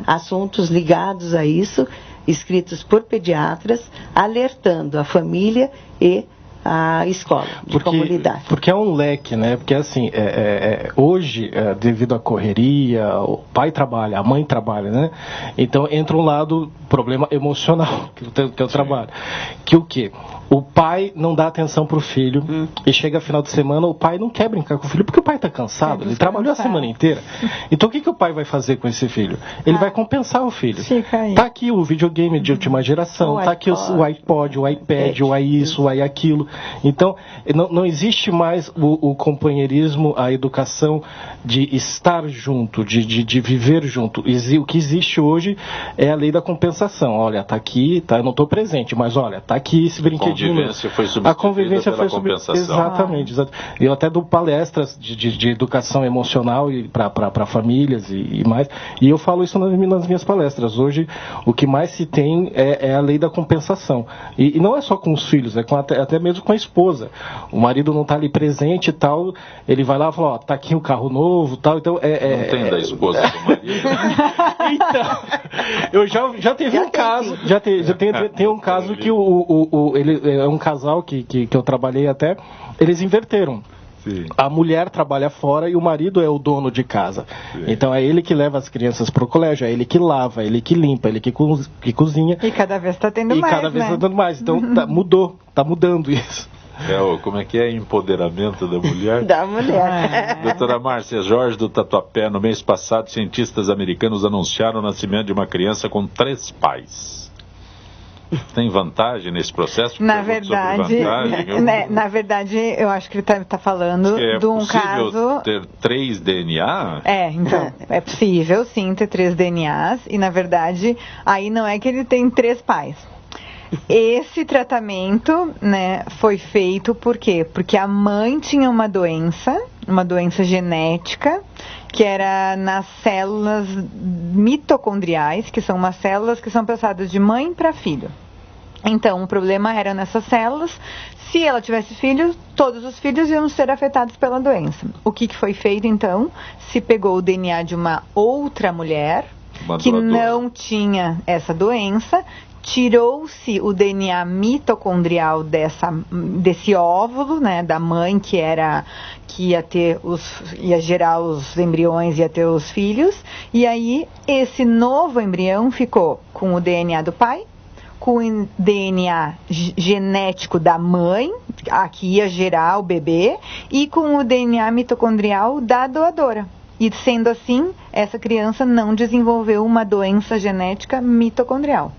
assuntos ligados a isso, escritos por pediatras, alertando a família e a escola, comunidade. Porque é um leque, né? Porque assim, hoje, devido à correria, o pai trabalha, a mãe trabalha, né? Então entra um lado, problema emocional, que eu trabalho. Que o quê? O pai não dá atenção pro filho e chega final de semana, o pai não quer brincar com o filho, porque o pai está cansado, ele trabalhou a semana inteira. Então o que o pai vai fazer com esse filho? Ele vai compensar o filho. Tá aqui o videogame de última geração, tá aqui o iPod, o iPad, o isso, o aquilo. Então não existe mais o companheirismo, a educação de estar junto, de viver junto. O que existe hoje é a lei da compensação. Olha, tá aqui, eu não estou presente, mas olha, tá aqui esse brinquedinho. A convivência foi substituída pela compensação. Exatamente. Eu até dou palestras de educação emocional para famílias e mais. E eu falo isso nas minhas palestras. Hoje, o que mais se tem é a lei da compensação. E não é só com os filhos, é até mesmo com a esposa. O marido não está ali presente e tal, ele vai lá e fala, tá aqui o carro novo tal. Então, não tem da esposa do marido. Então, eu já teve um caso, tem um caso que ele é um casal que eu trabalhei até, eles inverteram. Sim. A mulher trabalha fora e o marido é o dono de casa. Sim. Então é ele que leva as crianças para o colégio, é ele que lava, é ele que limpa, é ele que cozinha. E cada vez está tendo mais, cada vez está dando mais. Então tá mudando isso. Como é que é empoderamento da mulher? Da mulher. Doutora Márcia Jorge, do Tatuapé, no mês passado, cientistas americanos anunciaram o nascimento de uma criança com 3 pais. Tem vantagem nesse processo? Na verdade, eu acho que ele está falando de um caso... ter 3 DNA? Então, é possível sim ter 3 DNAs, e na verdade, aí não é que ele tem 3 pais. Esse tratamento, né, foi feito por quê? Porque a mãe tinha uma doença genética, que era nas células mitocondriais, que são umas células que são passadas de mãe para filho. Então, o problema era nessas células. Se ela tivesse filhos, todos os filhos iam ser afetados pela doença. O que foi feito, então? Se pegou o DNA de uma outra mulher que não tinha essa doença, tirou-se o DNA mitocondrial desse óvulo, né, da mãe que ia gerar os embriões, ia ter os filhos, e aí esse novo embrião ficou com o DNA do pai, com o DNA genético da mãe, que ia gerar o bebê, e com o DNA mitocondrial da doadora. E sendo assim, essa criança não desenvolveu uma doença genética mitocondrial.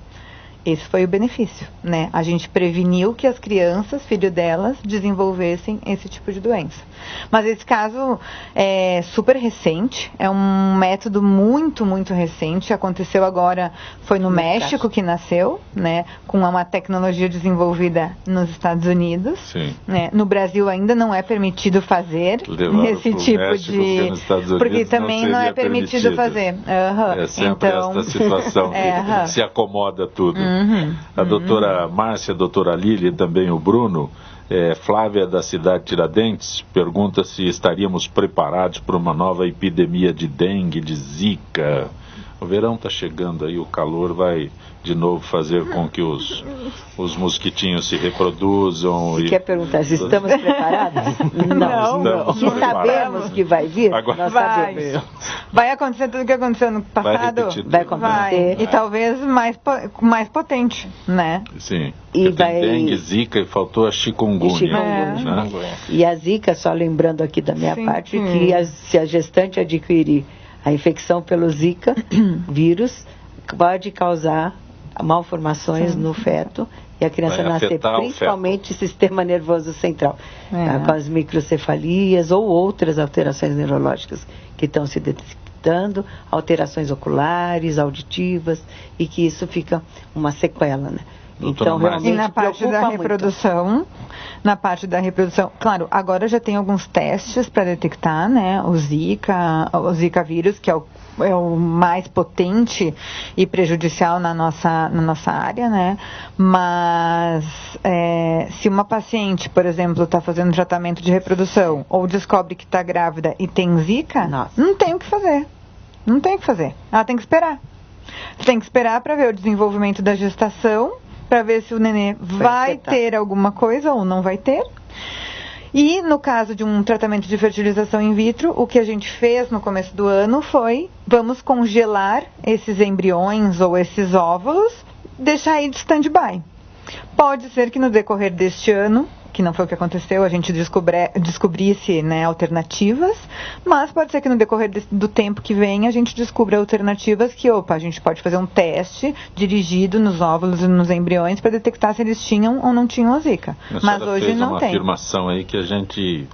Esse foi o benefício, né? A gente preveniu que as crianças, filho delas, desenvolvessem esse tipo de doença. Mas esse caso é super recente, é um método muito, muito recente. Aconteceu agora, foi no México que nasceu, né? Com uma tecnologia desenvolvida nos Estados Unidos. Sim. Né? No Brasil ainda não é permitido fazer esse tipo México, de... Porque também não é permitido fazer. É sempre esta situação que se acomoda tudo. A doutora Márcia, a doutora Lília e também o Bruno, Flávia da cidade de Tiradentes, pergunta se estaríamos preparados para uma nova epidemia de dengue, de zika. O verão está chegando aí, o calor vai de novo fazer com que os mosquitinhos se reproduzam. Você quer perguntar se estamos preparados? Não. Se sabemos que vai vir, agora nós sabemos. Vai acontecer tudo o que aconteceu no passado? Vai acontecer. E talvez mais potente, né? Sim. E tem dengue, zika e faltou a chikungunya. Né? E a zika, só lembrando aqui da minha parte, que se a gestante adquirir a infecção pelo zika vírus, pode causar malformações no feto e a criança nascer principalmente sistema nervoso central, com as microcefalias ou outras alterações neurológicas que estão se detectando, alterações oculares, auditivas, e que isso fica uma sequela, né? Então, realmente, e na parte da reprodução, claro, agora já tem alguns testes para detectar, né, o Zika vírus, que é o mais potente e prejudicial na nossa área, né? Mas se uma paciente, por exemplo, está fazendo tratamento de reprodução ou descobre que está grávida e tem Zika, não tem o que fazer. Não tem o que fazer. Ela tem que esperar. Tem que esperar para ver o desenvolvimento da gestação, para ver se o nenê vai ter alguma coisa ou não vai ter. E no caso de um tratamento de fertilização in vitro, o que a gente fez no começo do ano foi, vamos congelar esses embriões ou esses óvulos, deixar aí de stand-by. Pode ser que no decorrer deste ano, que não foi o que aconteceu, a gente descobrisse, né, alternativas, mas pode ser que no decorrer do tempo que vem a gente descubra alternativas que, a gente pode fazer um teste dirigido nos óvulos e nos embriões para detectar se eles tinham ou não tinham a Zika. Mas hoje não tem. Uma afirmação aí que a gente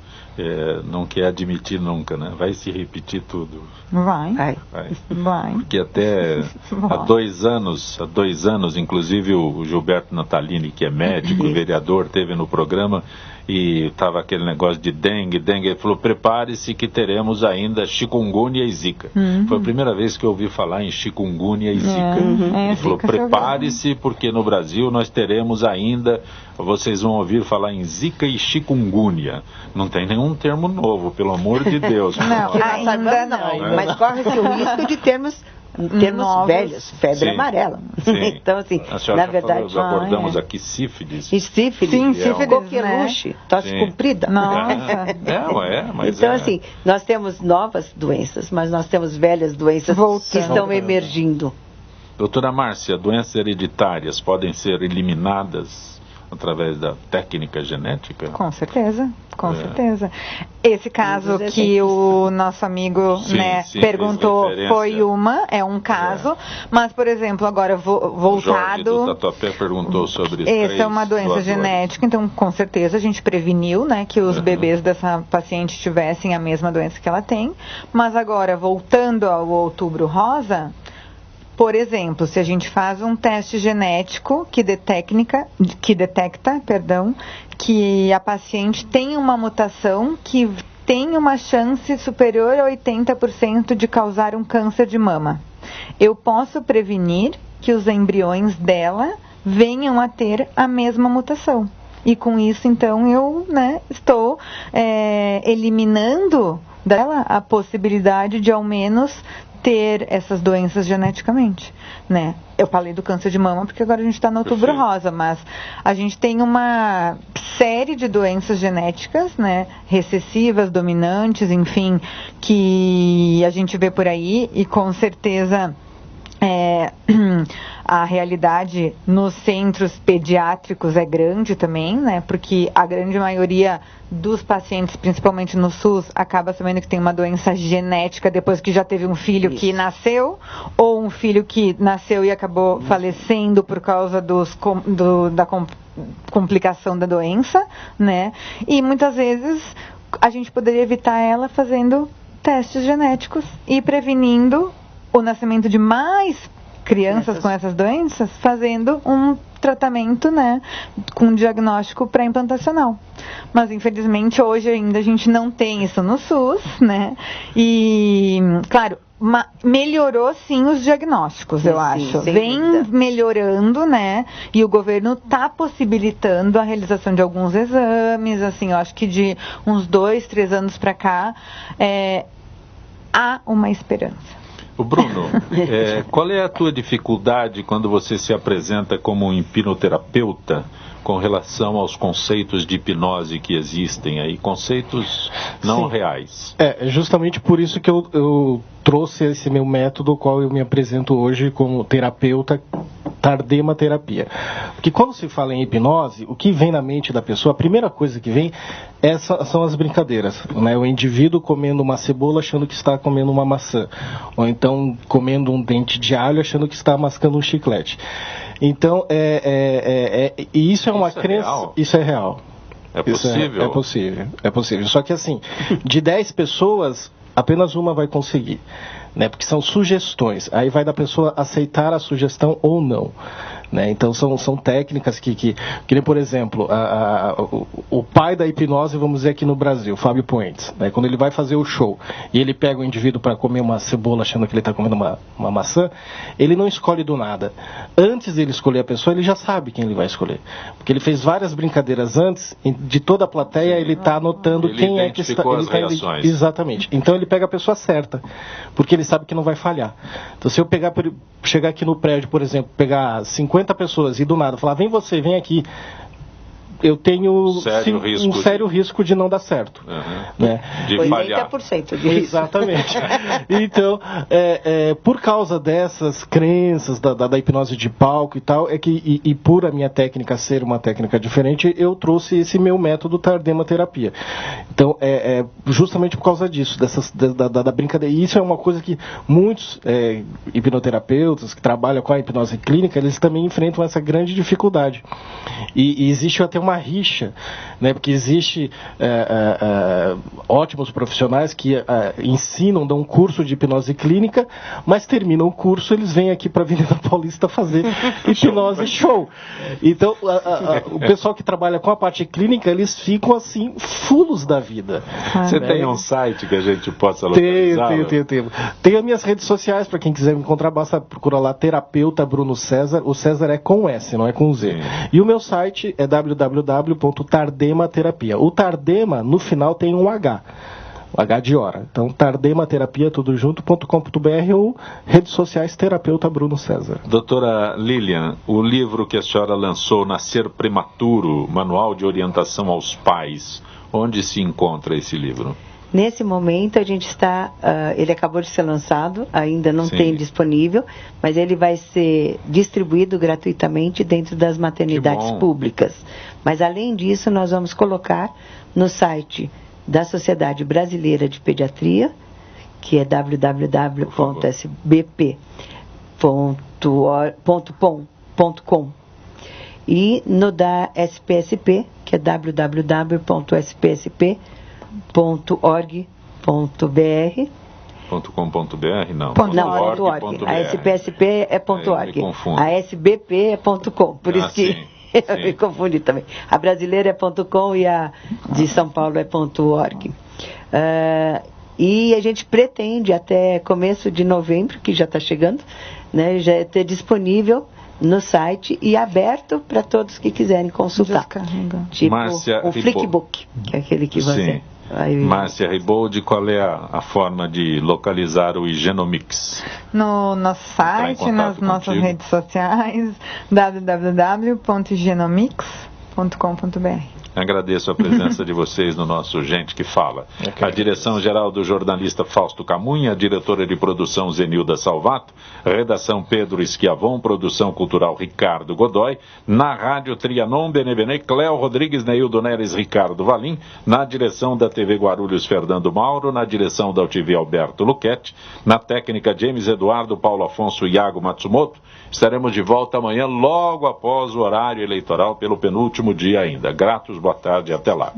não quer admitir nunca, né? Vai se repetir tudo. Vai. Porque até há 2 anos, inclusive o Gilberto Natalini, que é médico, vereador, teve no programa e estava aquele negócio de dengue, ele falou, prepare-se que teremos ainda chikungunya e zika. Foi a primeira vez que eu ouvi falar em chikungunya e zika. Ele falou, prepare-se porque no Brasil nós teremos ainda, vocês vão ouvir falar em zika e chikungunya. Não tem nenhum termo novo, pelo amor de Deus. Ainda não. Mas corre-se o risco de termos velhos, febre amarela. Então, assim, na verdade... Nós abordamos aqui sífilis. Sífilis, coqueluche, tosse comprida. Nossa. Mas então, assim, nós temos novas doenças, mas nós temos velhas doenças que estão emergindo. Doutora Márcia, doenças hereditárias podem ser eliminadas através da técnica genética? Com certeza. Esse caso que o nosso amigo perguntou foi um caso, mas, por exemplo, agora voltado... Jorge do Tatuapé perguntou sobre essa é uma doença genética, então com certeza a gente preveniu, né, que os bebês dessa paciente tivessem a mesma doença que ela tem, mas agora, voltando ao Outubro Rosa... Por exemplo, se a gente faz um teste genético que detecta que a paciente tem uma mutação que tem uma chance superior a 80% de causar um câncer de mama, eu posso prevenir que os embriões dela venham a ter a mesma mutação. E com isso, então, eu estou eliminando dela a possibilidade de, ao menos, ter essas doenças geneticamente, né? Eu falei do câncer de mama porque agora a gente está no Outubro Rosa, mas a gente tem uma série de doenças genéticas, né? Recessivas, dominantes, enfim, que a gente vê por aí e com certeza a realidade nos centros pediátricos é grande também, né? Porque a grande maioria dos pacientes, principalmente no SUS, acaba sabendo que tem uma doença genética depois que já teve um filho que nasceu, ou um filho que nasceu e acabou falecendo por causa da complicação da doença, né? E muitas vezes a gente poderia evitar ela fazendo testes genéticos e prevenindo o nascimento de mais crianças com essas doenças, fazendo um tratamento, né, com diagnóstico pré-implantacional. Mas, infelizmente, hoje ainda a gente não tem isso no SUS, né, e, claro, melhorou sim os diagnósticos, eu acho. Vem melhorando, né, e o governo está possibilitando a realização de alguns exames, assim, eu acho que de uns 2, 3 anos para cá, há uma esperança. O Bruno, qual é a tua dificuldade quando você se apresenta como um hipnoterapeuta com relação aos conceitos de hipnose que existem aí, conceitos não reais? Justamente por isso que eu trouxe esse meu método, qual eu me apresento hoje como terapeuta, Tardema Terapia. Porque quando se fala em hipnose, o que vem na mente da pessoa, a primeira coisa que vem são as brincadeiras, né? O indivíduo comendo uma cebola achando que está comendo uma maçã, ou então comendo um dente de alho achando que está mascando um chiclete. Então, e isso é uma crença, isso é real. É possível? É possível. Só que assim, de 10 pessoas, apenas uma vai conseguir, né? Porque são sugestões. Aí vai da pessoa aceitar a sugestão ou não, né? Então são técnicas que nem, por exemplo, o pai da hipnose, vamos dizer aqui no Brasil, Fábio Puentes, né? Quando ele vai fazer o show e ele pega o indivíduo para comer uma cebola achando que ele está comendo uma maçã, ele não escolhe do nada. Antes de ele escolher a pessoa, ele já sabe quem ele vai escolher, porque ele fez várias brincadeiras antes, de toda a plateia ele está anotando quem é que está. As reações. Exatamente. Então ele pega a pessoa certa, porque ele sabe que não vai falhar. Então se eu chegar aqui no prédio, por exemplo, pegar 50 pessoas e do nada falar, vem aqui, eu tenho um sério risco de não dar certo. Né? De falhar. 80% de risco. Exatamente. Então, por causa dessas crenças da hipnose de palco e tal, e por a minha técnica ser uma técnica diferente, eu trouxe esse meu método Tardema Terapia. Então, justamente por causa disso, da brincadeira. E isso é uma coisa que muitos hipnoterapeutas que trabalham com a hipnose clínica, eles também enfrentam essa grande dificuldade. E existe até uma rixa, né? Porque existe ótimos profissionais que ensinam, dão um curso de hipnose clínica, mas terminam o curso, eles vêm aqui para a Avenida Paulista fazer hipnose show. Então, o pessoal que trabalha com a parte clínica, eles ficam assim, fulos da vida. Você tem um site que a gente possa localizar? Tenho. Tem as minhas redes sociais, para quem quiser me encontrar, basta procurar lá, terapeuta Bruno César. O César é com S, não é com Z. E o meu site é www.tardematerapia. O Tardema, no final, tem um H. O H de hora. Então, tardematerapia, tudo junto.com.br ou redes sociais, terapeuta Bruno César. Doutora Lilian, o livro que a senhora lançou, Nascer Prematuro, Manual de Orientação aos Pais, onde se encontra esse livro? Nesse momento a gente está, ele acabou de ser lançado, ainda não tem disponível, mas ele vai ser distribuído gratuitamente dentro das maternidades públicas. Mas além disso, nós vamos colocar no site da Sociedade Brasileira de Pediatria, que é www.sbp.com, e no da SPSP, que é www.spsp.org.br. .com.br? Não. .org. A SPSP é .org. A SBP é .com. Por isso que eu me confundi também. A brasileira é .com e a de São Paulo é .org. E a gente pretende até começo de novembro, que já está chegando, né, já ter disponível no site e aberto para todos que quiserem consultar. Tipo Márcia um Flickbook, que é aquele que você... Márcia Riboldi, qual é a forma de localizar o Genomics? No nosso site, nas nossas redes sociais, www.genomics.com.br. Agradeço a presença de vocês no nosso Gente que Fala. A direção-geral do jornalista Fausto Camunha, a diretora de produção Zenilda Salvato, redação Pedro Esquiavon, produção cultural Ricardo Godoy, na rádio Trianon, Benevene, Cléo Rodrigues, Neildo Neres, Ricardo Valim, na direção da TV Guarulhos, Fernando Mauro, na direção da UTV Alberto Luquete, na técnica James Eduardo, Paulo Afonso e Iago Matsumoto. Estaremos de volta amanhã, logo após o horário eleitoral, pelo penúltimo dia ainda. Gratos, boa tarde e até lá.